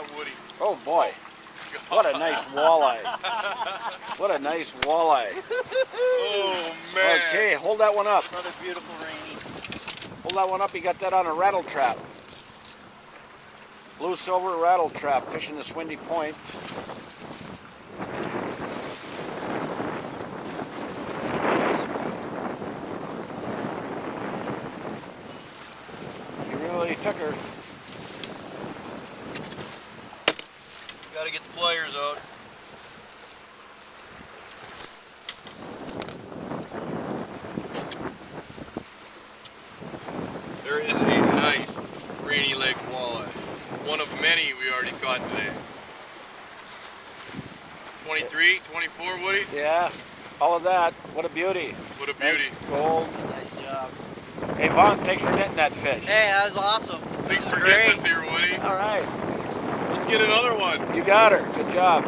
that Woody. Oh boy. What a nice walleye. What a nice walleye. Oh man. Okay, hold that one up. Another beautiful rainy. Hold that one up. You got that on a rattle trap. Blue silver rattle trap, fishing the Swindy Point. You really took her. Gotta get the pliers out. There is a nice rainy lake walleye. One of many we already caught today. 23, 24, Woody? Yeah, all of that. What a beauty. What a beauty. Nice gold. Nice job. Hey, Vaughn, thanks for netting that fish. Hey, that was awesome. Thanks This is for great. getting us here, Woody. All right. Let's get another one. You got her. Good job.